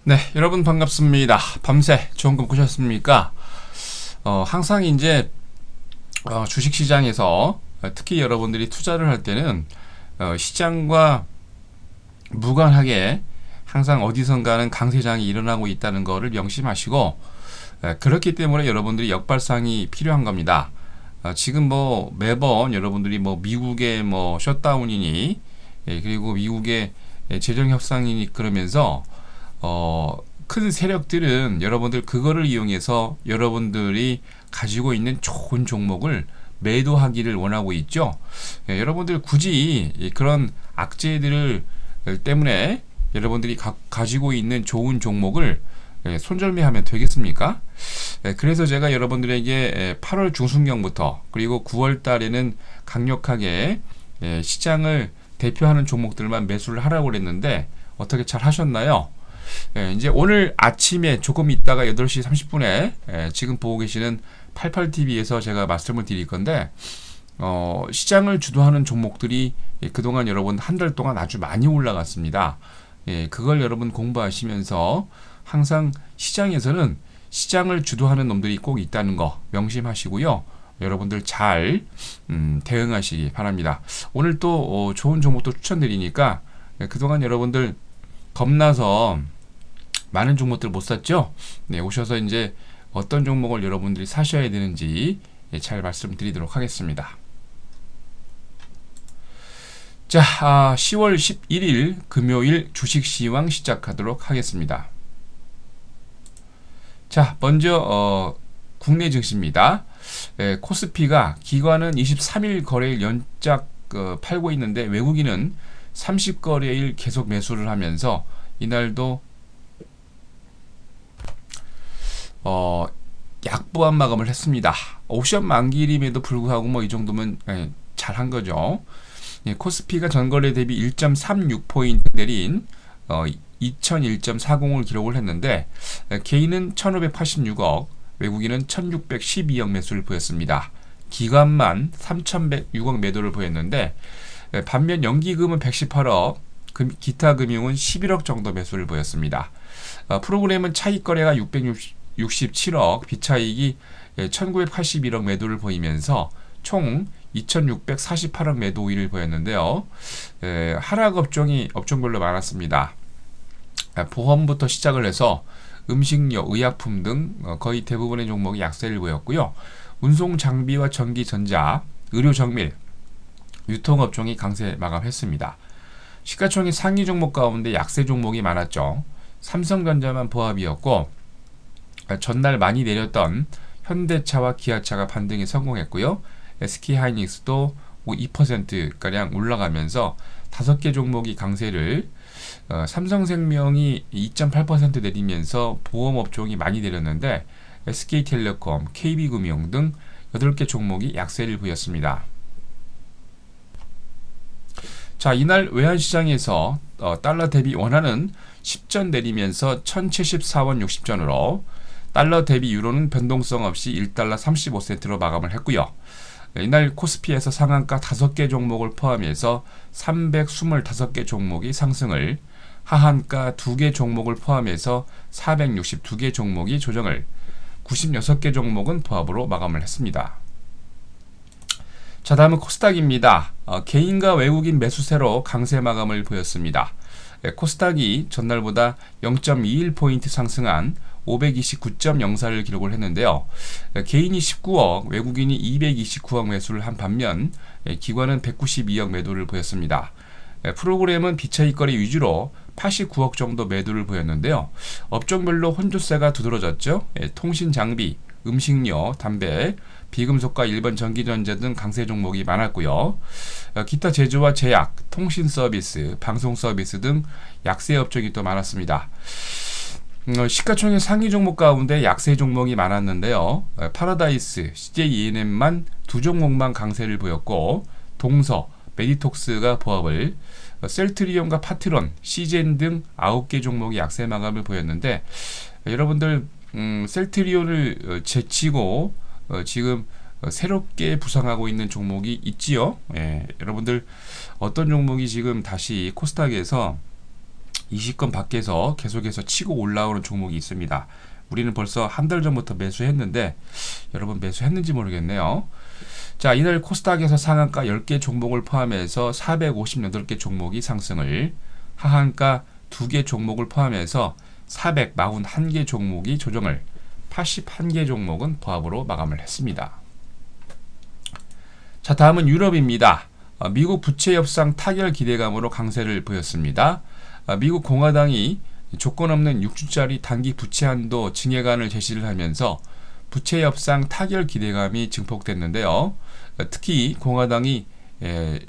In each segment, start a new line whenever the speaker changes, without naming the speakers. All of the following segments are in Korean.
네, 여러분 반갑습니다. 밤새 좋은 꿈 꾸셨습니까? 항상 이제 주식시장에서 특히 여러분들이 투자를 할 때는 시장과 무관하게 항상 어디선가는 강세장이 일어나고 있다는 것을 명심하시고, 그렇기 때문에 여러분들이 역발상이 필요한 겁니다. 지금 뭐 매번 여러분들이 뭐 미국의 뭐 셧다운이니, 그리고 미국의 재정 협상이니 그러면서 큰 세력들은 여러분들 그거를 이용해서 여러분들이 가지고 있는 좋은 종목을 매도하기를 원하고 있죠. 여러분들 굳이 그런 악재들을 때문에 여러분들이 가지고 있는 좋은 종목을 손절매하면 되겠습니까? 그래서 제가 여러분들에게 8월 중순경부터 그리고 9월 달에는 강력하게 시장을 대표하는 종목들만 매수를 하라고 그랬는데 어떻게 잘 하셨나요? 이제 오늘 아침에 조금 있다가 8시 30분에 지금 보고 계시는 88TV에서 제가 말씀을 드릴 건데, 시장을 주도하는 종목들이 그동안 여러분 한 달 동안 아주 많이 올라갔습니다. 그걸 여러분 공부하시면서 항상 시장에서는 시장을 주도하는 놈들이 꼭 있다는 거 명심하시고요. 여러분들 잘 대응하시기 바랍니다. 오늘 또 좋은 종목도 추천드리니까 그동안 여러분들 겁나서 많은 종목들 못 샀죠? 네, 오셔서 이제 어떤 종목을 여러분들이 사셔야 되는지 잘 말씀드리도록 하겠습니다. 자, 10월 11일 금요일 주식시황 시작하도록 하겠습니다. 자, 먼저 국내 증시입니다. 코스피가 기관은 23일 거래일 연작 팔고 있는데 외국인은 30거래일 계속 매수를 하면서 이날도 약보합 마감을 했습니다. 옵션 만기림에도 불구하고 뭐 이 정도면 잘한 거죠. 코스피가 전거래 대비 1.36포인트 내린 2001.40을 기록을 했는데, 개인은 1586억, 외국인은 1612억 매수를 보였습니다. 기관만 3106억 매도를 보였는데, 반면 연기금은 118억, 기타 금융은 11억 정도 매수를 보였습니다. 프로그램은 차익거래가 667억, 비차익이 1981억 매도를 보이면서 총 2648억 매도 우위를 보였는데요. 하락 업종이 업종별로 많았습니다. 보험부터 시작을 해서 음식료, 의약품 등 거의 대부분의 종목이 약세를 보였고요. 운송 장비와 전기, 전자, 의료 정밀, 유통업종이 강세 마감했습니다. 시가총액 상위 종목 가운데 약세 종목이 많았죠. 삼성전자만 보합이었고, 전날 많이 내렸던 현대차와 기아차가 반등에 성공했고요. SK하이닉스도 2%가량 올라가면서 5개 종목이 강세를, 삼성생명이 2.8% 내리면서 보험업종이 많이 내렸는데 SK텔레콤, KB금융 등 8개 종목이 약세를 보였습니다. 자, 이날 외환시장에서 달러 대비 원화는 10전 내리면서 1074원 60전으로, 달러 대비 유로는 변동성 없이 1달러 35센트로 마감을 했고요. 이날 코스피에서 상한가 5개 종목을 포함해서 325개 종목이 상승을, 하한가 2개 종목을 포함해서 462개 종목이 조정을, 96개 종목은 보합으로 마감을 했습니다. 자, 다음은 코스닥입니다. 개인과 외국인 매수세로 강세 마감을 보였습니다. 코스닥이 전날보다 0.21포인트 상승한 529.04를 기록을 했는데요. 개인이 19억, 외국인이 229억 매수를 한 반면 기관은 192억 매도를 보였습니다. 프로그램은 비차익거래 위주로 89억 정도 매도를 보였는데요. 업종별로 혼조세가 두드러졌죠. 통신 장비, 음식료, 담배, 비금속과 일반 전기전자 등 강세 종목이 많았고요. 기타 제조와 제약, 통신 서비스, 방송 서비스 등 약세 업종이 또 많았습니다. 시가총액 상위 종목 가운데 약세 종목이 많았는데요. 파라다이스, CJENM만 두 종목만 강세를 보였고, 동서, 메디톡스가 보합을, 셀트리온과 파트론, 시젠 등 9개 종목이 약세 마감을 보였는데, 여러분들 셀트리온을 제치고 지금 새롭게 부상하고 있는 종목이 있지요. 여러분들 어떤 종목이 지금 다시 코스닥에서 20권 밖에서 계속해서 치고 올라오는 종목이 있습니다. 우리는 벌써 한 달 전부터 매수했는데 여러분 매수했는지 모르겠네요. 자, 이날 코스닥에서 상한가 10개 종목을 포함해서 458개 종목이 상승을, 하한가 2개 종목을 포함해서 441개 종목이 조정을, 81개 종목은 보합으로 마감을 했습니다. 자, 다음은 유럽입니다. 미국 부채 협상 타결 기대감으로 강세를 보였습니다. 미국 공화당이 조건 없는 6주짜리 단기 부채 한도 증액안을 제시를 하면서 부채 협상 타결 기대감이 증폭됐는데요. 특히 공화당이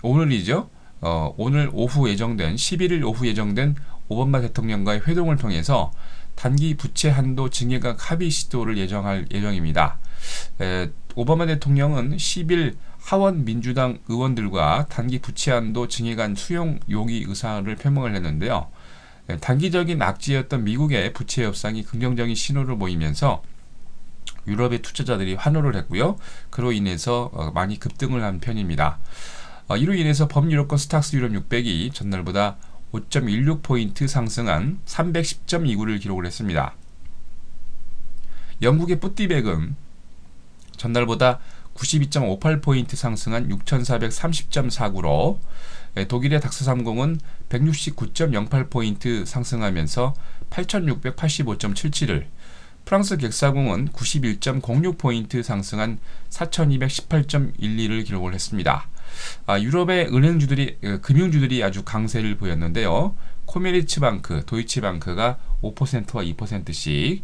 오늘이죠. 오늘 오후 예정된 11일 오후 예정된 오바마 대통령과의 회동을 통해서 단기 부채 한도 증액안 합의 시도를 예정할 예정입니다. 오바마 대통령은 10일 하원 민주당 의원들과 단기 부채 한도 증액안 수용 용의 의사를 표명을 했는데요. 단기적인 악재였던 미국의 부채 협상이 긍정적인 신호를 보이면서 유럽의 투자자들이 환호를 했고요. 그로 인해서 많이 급등을 한 편입니다. 이로 인해서 범유럽권 스탁스 유럽 600이 전날보다 5.16포인트 상승한 310.29를 기록을 했습니다. 영국의 푸티백은 전날보다 92.58포인트 상승한 6430.49로, 독일의 닥스30은 169.08포인트 상승하면서 8685.77을, 프랑스 객사공은 91.06포인트 상승한 4218.12를 기록을 했습니다. 유럽의 은행주들이, 금융주들이 아주 강세를 보였는데요. 코메리츠방크, 도이치방크가 5%와 2%씩,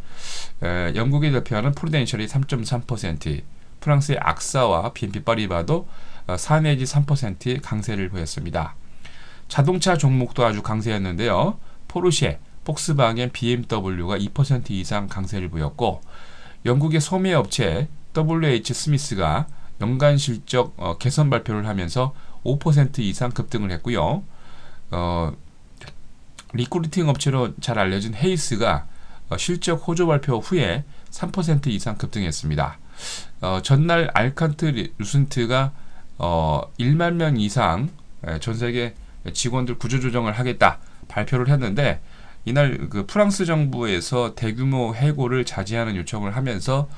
영국의 대표하는 프루덴셜이 3.3%, 프랑스의 악사와 BNP 파리바도 4 내지 3% 강세를 보였습니다. 자동차 종목도 아주 강세였는데요. 포르쉐, 폭스바겐, BMW가 2% 이상 강세를 보였고, 영국의 소매업체 WH 스미스가 연간 실적 개선 발표를 하면서 5% 이상 급등을 했고요. 리크루팅 업체로 잘 알려진 헤이스가 실적 호조 발표 후에 3% 이상 급등했습니다. 전날 알칸트 루슨트가 1만 명 이상 전세계 직원들 구조조정을 하겠다 발표를 했는데, 이날 그 프랑스 정부에서 대규모 해고를 자제하는 요청을 하면서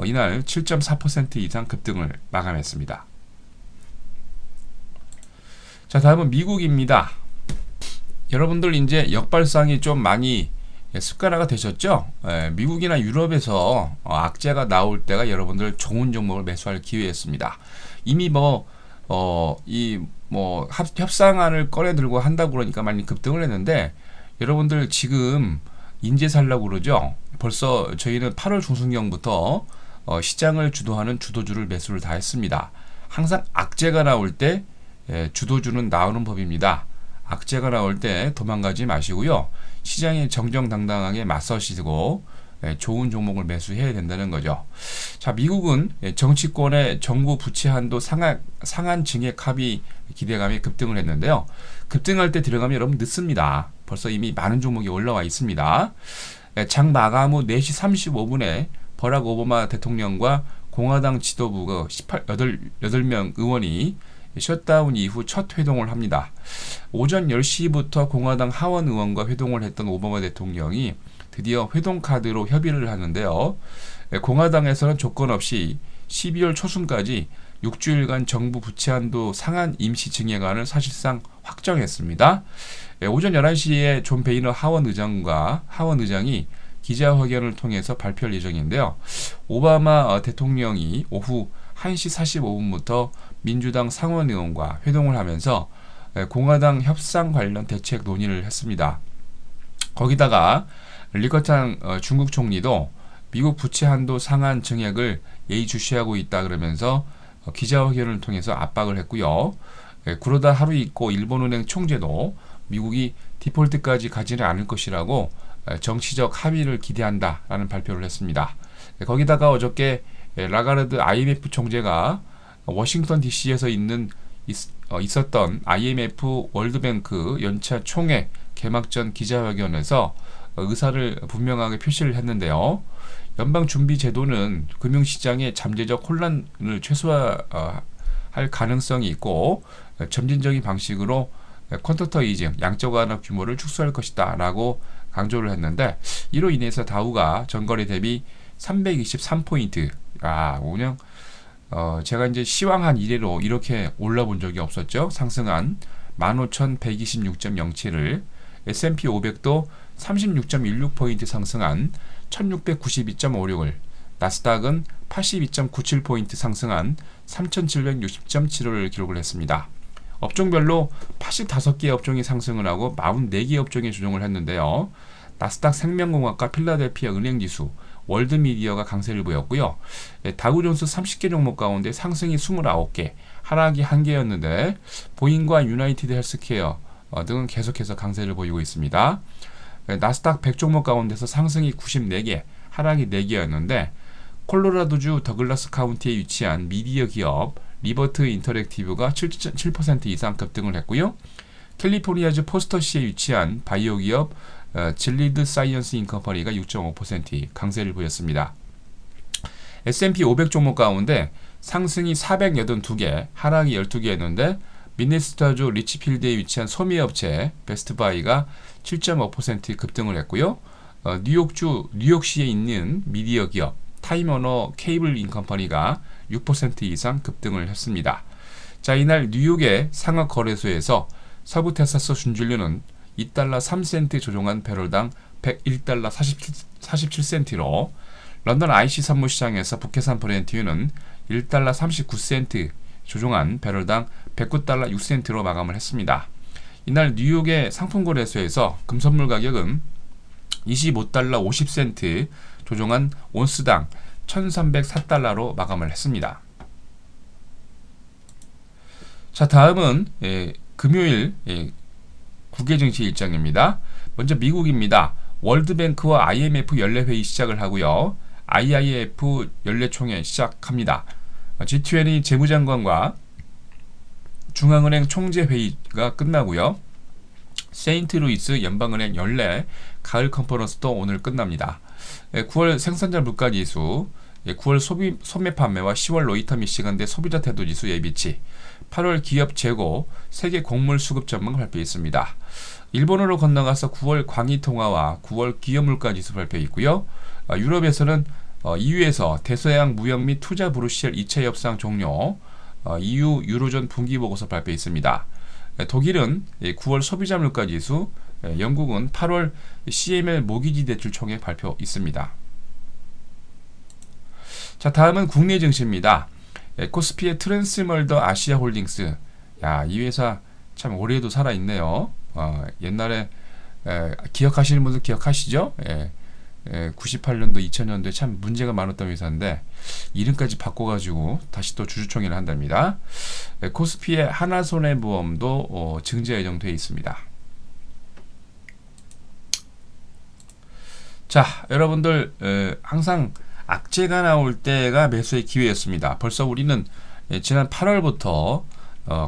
이날 7.4% 이상 급등을 마감했습니다. 자, 다음은 미국입니다. 여러분들 이제 역발상이 좀 많이 습관화가 되셨죠? 미국이나 유럽에서 악재가 나올 때가 여러분들 좋은 종목을 매수할 기회였습니다. 이미 협상안을 꺼내 들고 한다고 그러니까 많이 급등을 했는데, 여러분들 지금 인제 살라고 그러죠? 벌써 저희는 8월 중순경부터 시장을 주도하는 주도주를 매수를 다 했습니다. 항상 악재가 나올 때 주도주는 나오는 법입니다. 악재가 나올 때 도망가지 마시고요. 시장에 정정당당하게 맞서시고 좋은 종목을 매수해야 된다는 거죠. 자, 미국은 정치권의 정부 부채 한도 상한 증액 합의 기대감이 급등을 했는데요. 급등할 때 들어가면 여러분 늦습니다. 벌써 이미 많은 종목이 올라와 있습니다. 장 마감 후 4시 35분에 버락 오바마 대통령과 공화당 지도부 8명 의원이 셧다운 이후 첫 회동을 합니다. 오전 10시부터 공화당 하원 의원과 회동을 했던 오바마 대통령이 드디어 회동 카드로 협의를 하는데요. 공화당에서는 조건 없이 12월 초순까지 6주일간 정부 부채 한도 상한 임시 증액안을 사실상 확정했습니다. 오전 11시에 존 베이너 하원 의장이 기자회견을 통해서 발표할 예정인데요. 오바마 대통령이 오후 1시 45분부터 민주당 상원 의원과 회동을 하면서 공화당 협상 관련 대책 논의를 했습니다. 거기다가 리커창 중국 총리도 미국 부채 한도 상한 증액을 예의주시하고 있다 그러면서 기자회견을 통해서 압박을 했고요. 그러다 하루 있고 일본은행 총재도 미국이 디폴트까지 가지는 않을 것이라고 정치적 합의를 기대한다라는 발표를 했습니다. 거기다가 어저께 라가르드 IMF 총재가 워싱턴 DC에서 있었던 IMF 월드뱅크 연차 총회 개막 전 기자회견에서 의사를 분명하게 표시를 했는데요. 연방준비제도는 금융시장의 잠재적 혼란을 최소화할 가능성이 있고 점진적인 방식으로 퀀터터 이징, 양적 완화 규모를 축소할 것이다 라고 강조를 했는데, 이로 인해서 다우가 전거래 대비 323포인트, 오늘 제가 이제 시황한 이래로 이렇게 올라본 적이 없었죠. 상승한 15,126.07을, S&P 500도 36.16포인트 상승한 1692.56을, 나스닥은 82.97포인트 상승한 3760.75를 기록을 했습니다. 업종별로 85개 업종이 상승을 하고 44개 업종이 조정을 했는데요. 나스닥 생명공학과 필라델피아 은행지수, 월드미디어가 강세를 보였고요. 다우존스 30개 종목 가운데 상승이 29개, 하락이 1개였는데 보잉과 유나이티드 헬스케어 등은 계속해서 강세를 보이고 있습니다. 나스닥 100종목 가운데서 상승이 94개, 하락이 4개였는데 콜로라도주 더글라스 카운티에 위치한 미디어 기업 리버트 인터랙티브가 7% 이상 급등을 했고요. 캘리포니아주 포스터시에 위치한 바이오 기업 질리드 사이언스 인컴퍼니가 6.5% 강세를 보였습니다. S&P 500 종목 가운데 상승이 482개, 하락이 12개였는데 미네소타주 리치필드에 위치한 소미업체 베스트바이가 7.5% 급등을 했고요. 뉴욕시에 있는 미디어 기업 타임워너 케이블 인컴퍼니가 6% 이상 급등을 했습니다. 자, 이날 뉴욕의 상하 거래소에서 서부 텍사스 준진료는 2달러 3센트 조정한 배럴당 101달러 47센트로, 런던 IC 선물시장에서 북해산 브렌트유는 1달러 39센트 조정한 배럴당 109달러 6센트로 마감을 했습니다. 이날 뉴욕의 상품거래소에서 금선물 가격은 25달러 50센트 조정한 온스당 1304달러로 마감을 했습니다. 자, 다음은 금요일 국외 증시 일정입니다. 먼저 미국입니다. 월드뱅크와 IMF 연례회의 시작을 하고요. IIF 연례총회 시작합니다. G20 재무장관과 중앙은행 총재회의가 끝나고요. 세인트루이스 연방은행 연례 가을 컨퍼런스도 오늘 끝납니다. 9월 생산자 물가지수, 9월 소매 판매와 10월 로이터 미시간대 소비자 태도지수 예비치, 8월 기업 재고, 세계 곡물 수급 전망 발표했습니다. 일본으로 건너가서 9월 광의 통화와 9월 기업 물가지수 발표 있고요. 유럽에서는 EU에서 대서양 무역 및 투자 브루셀 2차 협상 종료, EU 유로존 분기 보고서 발표 있습니다. 독일은 9월 소비자 물가지수, 영국은 8월 CML 모기지 대출 총액 발표 있습니다. 자, 다음은 국내 증시입니다. 코스피의 트랜스멀더 아시아홀딩스, 이 회사 참 올해도 살아있네요. 옛날에 기억하시는 분들 기억하시죠? 98년도, 2000년도에 참 문제가 많았던 회사인데 이름까지 바꿔가지고 다시 또 주주총회를 한답니다. 코스피의 하나손해보험도 증제 예정되어 있습니다. 자, 여러분들 항상 악재가 나올 때가 매수의 기회였습니다. 벌써 우리는 지난 8월부터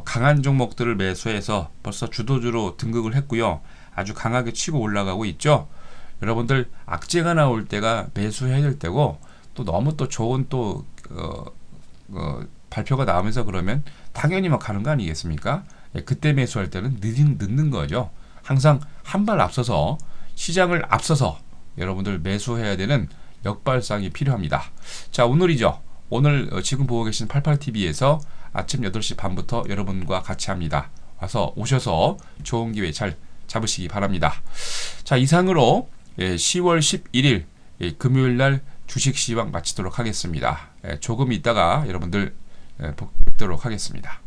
강한 종목들을 매수해서 벌써 주도주로 등극을 했고요. 아주 강하게 치고 올라가고 있죠. 여러분들 악재가 나올 때가 매수해야 될 때고, 또 너무 또 좋은 또 발표가 나오면서 그러면 당연히 막 가는 거 아니겠습니까? 그때 매수할 때는 늦는 거죠. 항상 한 발 앞서서, 시장을 앞서서 여러분들 매수해야 되는 역발상이 필요합니다. 자, 오늘이죠. 오늘 지금 보고 계신 88TV에서 아침 8시 반부터 여러분과 같이 합니다. 오셔서 좋은 기회 잘 잡으시기 바랍니다. 자, 이상으로 10월 11일 금요일날 주식 시황 마치도록 하겠습니다. 조금 있다가 여러분들 뵙도록 하겠습니다.